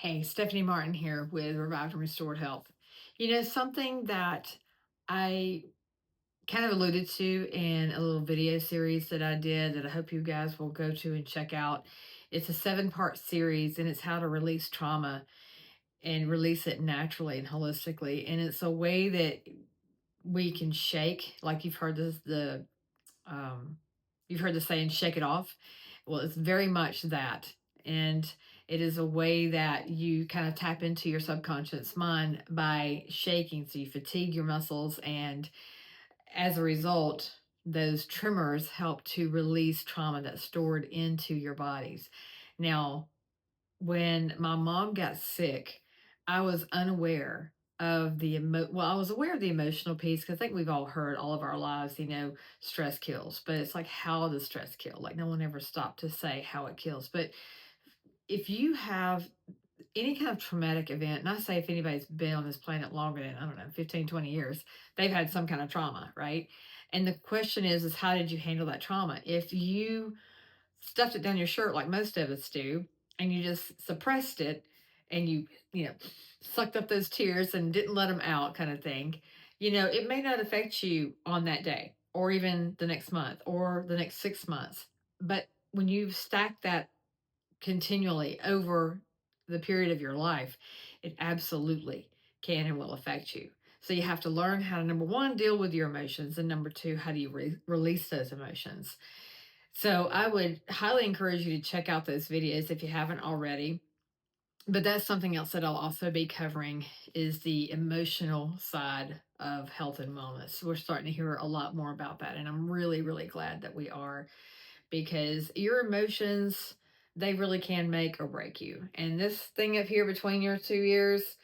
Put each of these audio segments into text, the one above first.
Hey, Stephanie Martin here with Revived and Restored Health. Something that I kind of alluded to in a little video series that I did that I hope you guys will go to and check out. It's a 7-part series and it's how to release trauma and release it naturally and holistically. And it's a way that we can shake, like um, you've heard the saying, shake it off. Well, it's very much that. And it is a way that you kind of tap into your subconscious mind by shaking. So you fatigue your muscles. And as a result, those tremors help to release trauma that's stored into your bodies. Now, when my mom got sick, I was unaware of I was aware of the emotional piece because I think we've all heard all of our lives, stress kills, but it's like, how does stress kill? Like, no one ever stopped to say how it kills. But if you have any kind of traumatic event, and I say if anybody's been on this planet longer than, I don't know, 15, 20 years, they've had some kind of trauma, right? And the question is how did you handle that trauma? If you stuffed it down your shirt like most of us do, and you just suppressed it and you know, sucked up those tears and didn't let them out kind of thing, it may not affect you on that day or even the next month or the next 6 months. But when you stack that continually over the period of your life, it absolutely can and will affect you. So you have to learn how to, number one, deal with your emotions, and number two, how do you release those emotions? So I would highly encourage you to check out those videos if you haven't already. But that's something else that I'll also be covering is the emotional side of health and wellness. We're starting to hear a lot more about that. And I'm really, really glad that we are, because your emotions, they really can make or break you. And this thing up here between your two ears,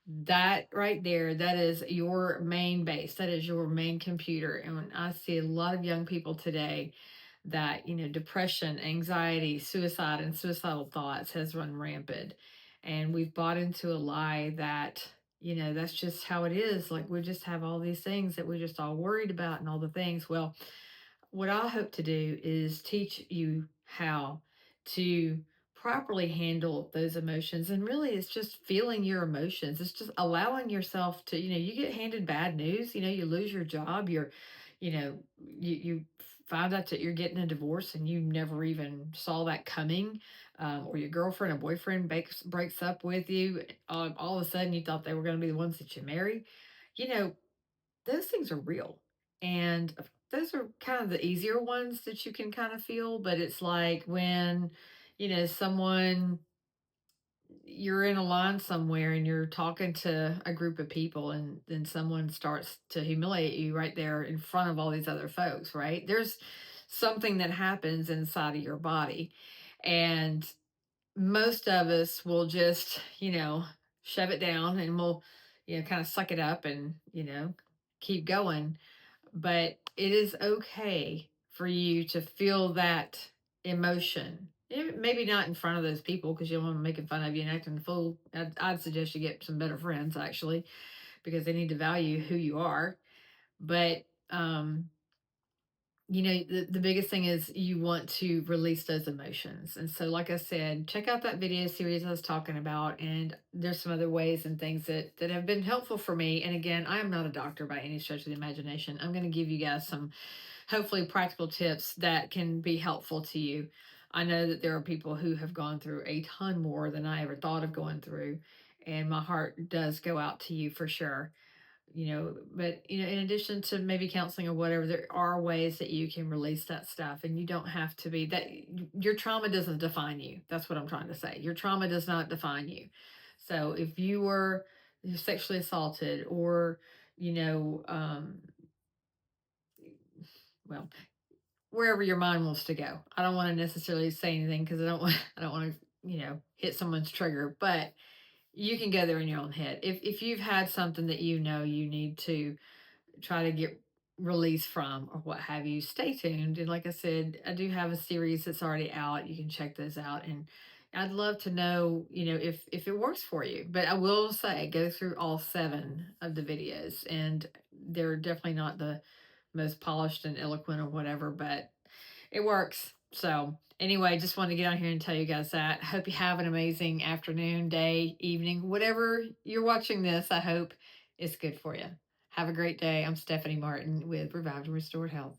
that right there, that is your main base. That is your main computer. And when I see a lot of young people today that, depression, anxiety, suicide, and suicidal thoughts has run rampant. And we've bought into a lie that, that's just how it is. Like, we just have all these things that we're just all worried about and all the things. Well, what I hope to do is teach you how to properly handle those emotions. And really, it's just feeling your emotions. It's just allowing yourself to, you get handed bad news, you lose your job, you know, you find out that you're getting a divorce and you never even saw that coming, or your girlfriend or boyfriend breaks up with you. All of a sudden, you thought they were going to be the ones that you marry. You know, those things are real. And those are kind of the easier ones that you can kind of feel. But it's like when, someone, you're in a line somewhere and you're talking to a group of people, and then someone starts to humiliate you right there in front of all these other folks, right? There's something that happens inside of your body. And most of us will just, shove it down, and we'll, kind of suck it up and, keep going. But it is okay for you to feel that emotion. Maybe not in front of those people because you don't want them making fun of you and acting a fool. I'd suggest you get some better friends, actually, because they need to value who you are. But the biggest thing is you want to release those emotions. And so, like I said, check out that video series I was talking about. And there's some other ways and things that have been helpful for me. And again, I am not a doctor by any stretch of the imagination. I'm going to give you guys some hopefully practical tips that can be helpful to you. I know that there are people who have gone through a ton more than I ever thought of going through. And my heart does go out to you for sure. But in addition to maybe counseling or whatever, there are ways that you can release that stuff, and you don't have to be that. Your trauma doesn't define you. That's what I'm trying to say. Your trauma does not define you. So if you were sexually assaulted, or you know well, wherever your mind wants to go, I don't want to necessarily say anything because I don't want to, hit someone's trigger, but you can go there in your own head. If you've had something that you need to try to get release from or what have you, stay tuned. And like I said, I do have a series that's already out. You can check those out. And I'd love to know, if it works for you. But I will say, go through all 7 of the videos. And they're definitely not the most polished and eloquent or whatever, but it works. So, anyway, just wanted to get on here and tell you guys that. Hope you have an amazing afternoon, day, evening, whatever you're watching this. I hope it's good for you. Have a great day. I'm Stephanie Martin with Revived and Restored Health.